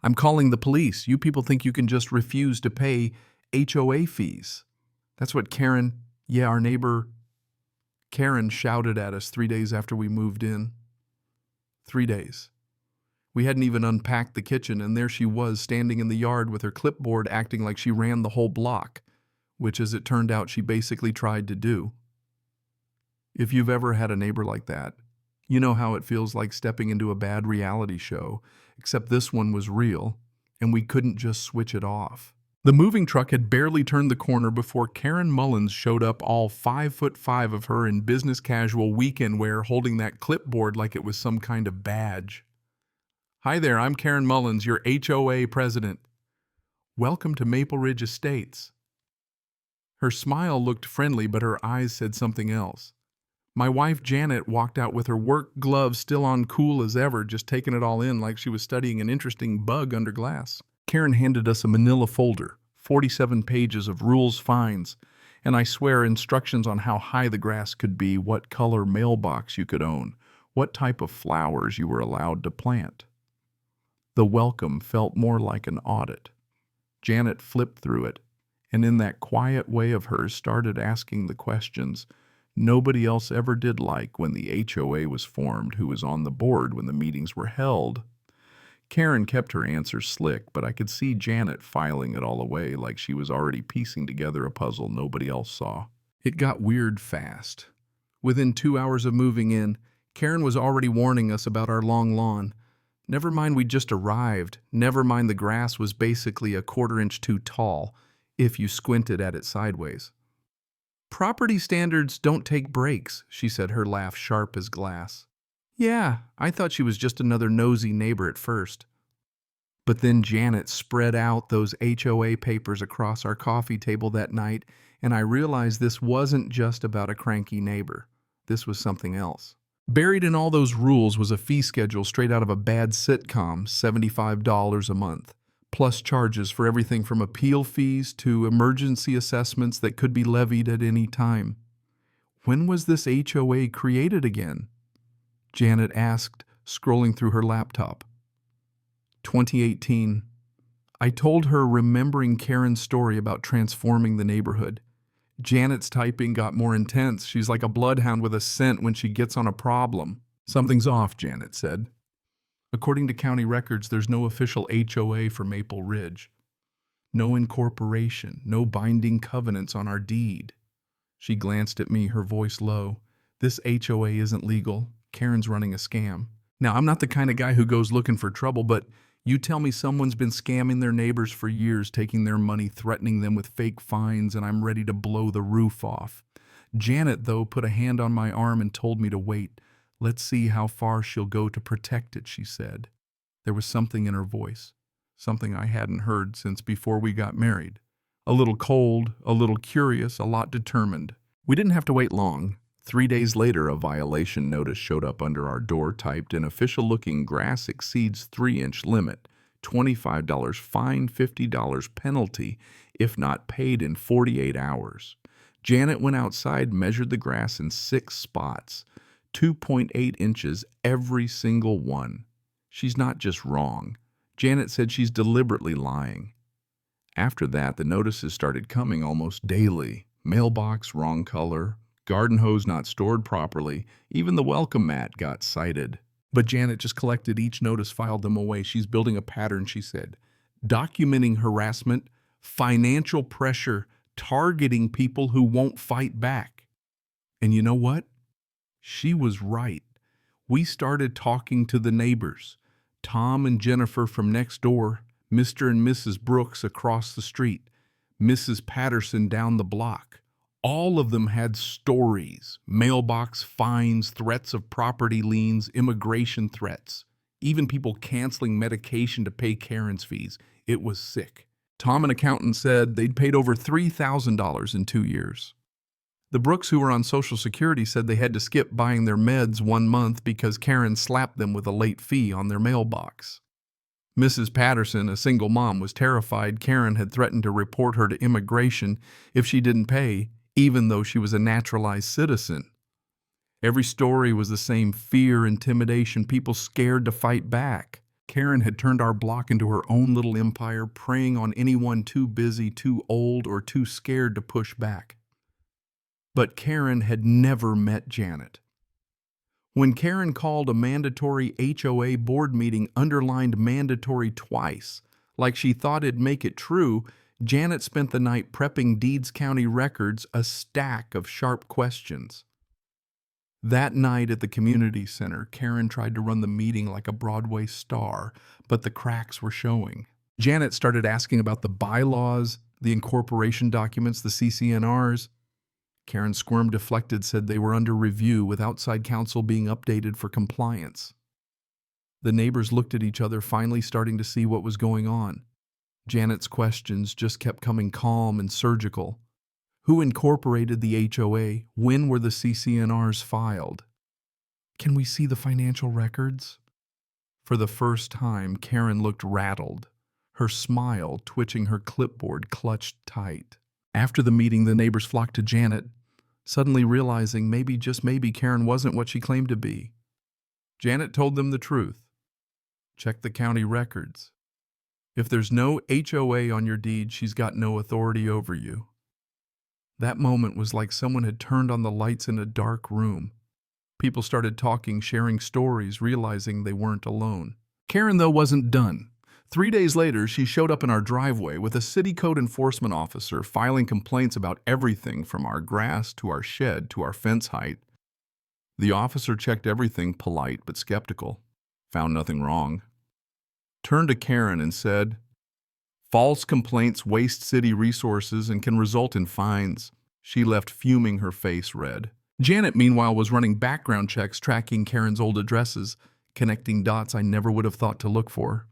I'm calling the police. You people think you can just refuse to pay HOA fees. That's what our neighbor Karen shouted at us 3 days after we moved in. 3 days. We hadn't even unpacked the kitchen, and there she was standing in the yard with her clipboard acting like she ran the whole block, which, as it turned out, she basically tried to do. If you've ever had a neighbor like that, you know how it feels like stepping into a bad reality show, except this one was real, and we couldn't just switch it off. The moving truck had barely turned the corner before Karen Mullins showed up, all 5'5" of her in business casual weekend wear, holding that clipboard like it was some kind of badge. "Hi there, I'm Karen Mullins, your HOA president. Welcome to Maple Ridge Estates." Her smile looked friendly, but her eyes said something else. My wife Janet walked out with her work gloves still on, cool as ever, just taking it all in like she was studying an interesting bug under glass. Karen handed us a manila folder, 47 pages of rules, fines, and I swear instructions on how high the grass could be, what color mailbox you could own, what type of flowers you were allowed to plant. The welcome felt more like an audit. Janet flipped through it, and in that quiet way of hers started asking the questions nobody else ever did, like when the HOA was formed, who was on the board when the meetings were held. Karen kept her answers slick, but I could see Janet filing it all away like she was already piecing together a puzzle nobody else saw. It got weird fast. Within 2 hours of moving in, Karen was already warning us about our long lawn. Never mind we just arrived. Never mind the grass was basically a 1/4 inch too tall, if you squinted at it sideways. "Property standards don't take breaks," she said, her laugh sharp as glass. Yeah, I thought she was just another nosy neighbor at first. But then Janet spread out those HOA papers across our coffee table that night, and I realized this wasn't just about a cranky neighbor. This was something else. Buried in all those rules was a fee schedule straight out of a bad sitcom, $75 a month. Plus charges for everything from appeal fees to emergency assessments that could be levied at any time. When was this HOA created again? Janet asked, scrolling through her laptop. 2018. I told her, remembering Karen's story about transforming the neighborhood. Janet's typing got more intense. She's like a bloodhound with a scent when she gets on a problem. "Something's off," Janet said. "According to county records, there's no official HOA for Maple Ridge. No incorporation, no binding covenants on our deed." She glanced at me, her voice low. "This HOA isn't legal. Karen's running a scam." Now, I'm not the kind of guy who goes looking for trouble, but you tell me someone's been scamming their neighbors for years, taking their money, threatening them with fake fines, and I'm ready to blow the roof off. Janet, though, put a hand on my arm and told me to wait. "Let's see how far she'll go to protect it," she said. There was something in her voice, something I hadn't heard since before we got married. A little cold, a little curious, a lot determined. We didn't have to wait long. 3 days later, a violation notice showed up under our door, typed in official-looking "grass exceeds 3-inch limit, $25 fine, $50 penalty if not paid in 48 hours. Janet went outside, measured the grass in 6 spots, 2.8 inches every single one. She's not just wrong. Janet said she's deliberately lying. After that, the notices started coming almost daily. Mailbox, wrong color. Garden hose not stored properly. Even the welcome mat got cited. But Janet just collected each notice, filed them away. She's building a pattern, she said. Documenting harassment, financial pressure, targeting people who won't fight back. And you know what? She was right. We started talking to the neighbors. Tom and Jennifer from next door, Mr. and Mrs. Brooks across the street, Mrs. Patterson down the block. All of them had stories, mailbox fines, threats of property liens, immigration threats, even people canceling medication to pay Karen's fees. It was sick. Tom, an accountant, said they'd paid over $3,000 in 2 years. The Brooks, who were on Social Security, said they had to skip buying their meds 1 month because Karen slapped them with a late fee on their mailbox. Mrs. Patterson, a single mom, was terrified. Karen had threatened to report her to immigration if she didn't pay, even though she was a naturalized citizen. Every story was the same: fear, intimidation, people scared to fight back. Karen had turned our block into her own little empire, preying on anyone too busy, too old, or too scared to push back. But Karen had never met Janet. When Karen called a mandatory HOA board meeting, underlined mandatory twice, like she thought it'd make it true, Janet spent the night prepping Deeds County records, a stack of sharp questions. That night at the community center, Karen tried to run the meeting like a Broadway star, but the cracks were showing. Janet started asking about the bylaws, the incorporation documents, the CCNRs. Karen squirmed, deflected, said they were under review with outside counsel being updated for compliance. The neighbors looked at each other, finally starting to see what was going on. Janet's questions just kept coming calm and surgical. Who incorporated the HOA? When were the CCNRs filed? Can we see the financial records? For the first time, Karen looked rattled, her smile twitching, her clipboard clutched tight. After the meeting, the neighbors flocked to Janet, suddenly realizing maybe, just maybe, Karen wasn't what she claimed to be. Janet told them the truth. Check the county records. If there's no HOA on your deed, she's got no authority over you. That moment was like someone had turned on the lights in a dark room. People started talking, sharing stories, realizing they weren't alone. Karen, though, wasn't done. 3 days later, she showed up in our driveway with a city code enforcement officer filing complaints about everything from our grass to our shed to our fence height. The officer checked everything, polite but skeptical, found nothing wrong. Turned to Karen and said, "False complaints waste city resources and can result in fines." She left fuming, her face red. Janet, meanwhile, was running background checks, tracking Karen's old addresses, connecting dots I never would have thought to look for.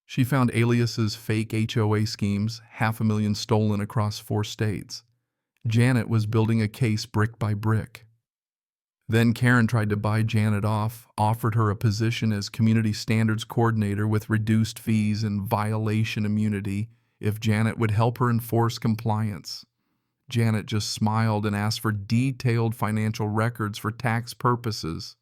She found aliases, fake HOA schemes, $500,000 stolen across 4 states. Janet was building a case brick by brick. Then Karen tried to buy Janet off, offered her a position as community standards coordinator with reduced fees and violation immunity if Janet would help her enforce compliance. Janet just smiled and asked for detailed financial records for tax purposes.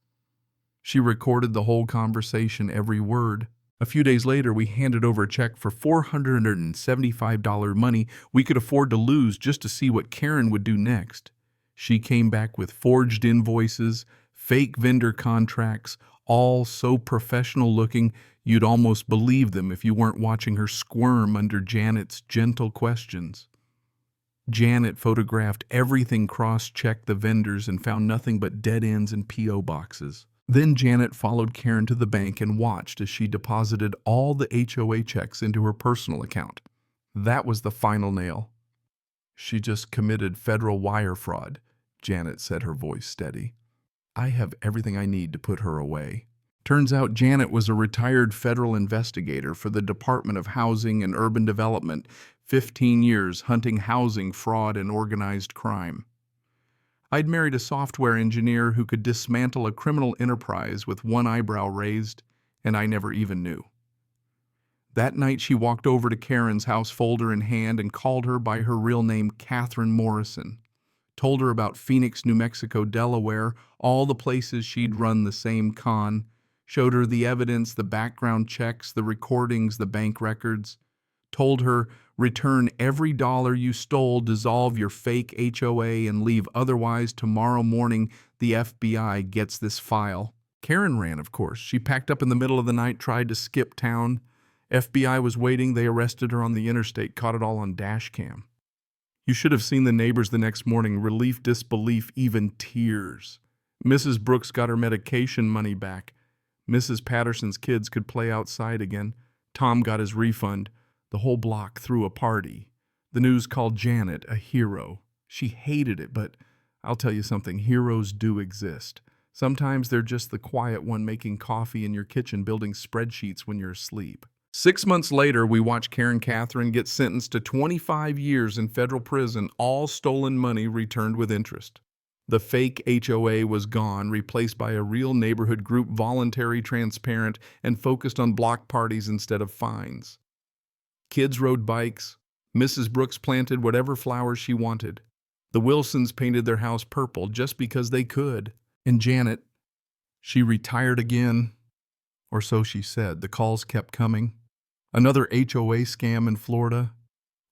She recorded the whole conversation, every word. A few days later, we handed over a check for $475 money we could afford to lose just to see what Karen would do next. She came back with forged invoices, fake vendor contracts, all so professional looking you'd almost believe them if you weren't watching her squirm under Janet's gentle questions. Janet photographed everything, cross-checked the vendors, and found nothing but dead ends and P.O. boxes. Then Janet followed Karen to the bank and watched as she deposited all the HOA checks into her personal account. That was the final nail. "She just committed federal wire fraud," Janet said, her voice steady. "I have everything I need to put her away." Turns out Janet was a retired federal investigator for the Department of Housing and Urban Development, 15 years hunting housing fraud and organized crime. I'd married a software engineer who could dismantle a criminal enterprise with one eyebrow raised, and I never even knew. That night she walked over to Karen's house, folder in hand, and called her by her real name, Catherine Morrison. Told her about Phoenix, New Mexico, Delaware, all the places she'd run the same con. Showed her the evidence, the background checks, the recordings, the bank records. Told her, "Return every dollar you stole, dissolve your fake HOA, and leave. Otherwise, tomorrow morning, the FBI gets this file." Karen ran, of course. She packed up in the middle of the night, tried to skip town. FBI was waiting. They arrested her on the interstate, caught it all on dash cam. You should have seen the neighbors the next morning. Relief, disbelief, even tears. Mrs. Brooks got her medication money back. Mrs. Patterson's kids could play outside again. Tom got his refund. The whole block threw a party. The news called Janet a hero. She hated it, but I'll tell you something, heroes do exist. Sometimes they're just the quiet one making coffee in your kitchen, building spreadsheets when you're asleep. 6 months later, we watched Karen Catherine get sentenced to 25 years in federal prison, all stolen money returned with interest. The fake HOA was gone, replaced by a real neighborhood group, voluntary, transparent, and focused on block parties instead of fines. Kids rode bikes. Mrs. Brooks planted whatever flowers she wanted. The Wilsons painted their house purple just because they could. And Janet, she retired again. Or so she said. The calls kept coming. Another HOA scam in Florida.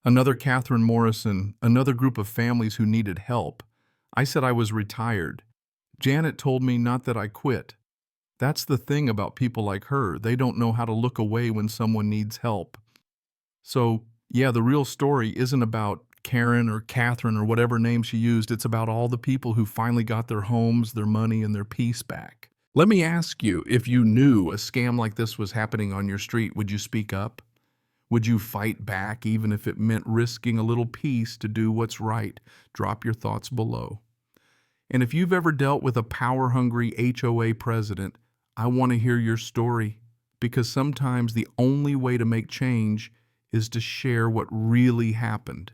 Another Catherine Morrison. Another group of families who needed help. I said I was retired. Janet told me not that I quit. That's the thing about people like her. They don't know how to look away when someone needs help. So, yeah, the real story isn't about Karen or Catherine or whatever name she used. It's about all the people who finally got their homes, their money, and their peace back. Let me ask you, if you knew a scam like this was happening on your street, would you speak up? Would you fight back even if it meant risking a little peace to do what's right? Drop your thoughts below. And if you've ever dealt with a power-hungry HOA president, I want to hear your story, because sometimes the only way to make change is to share what really happened.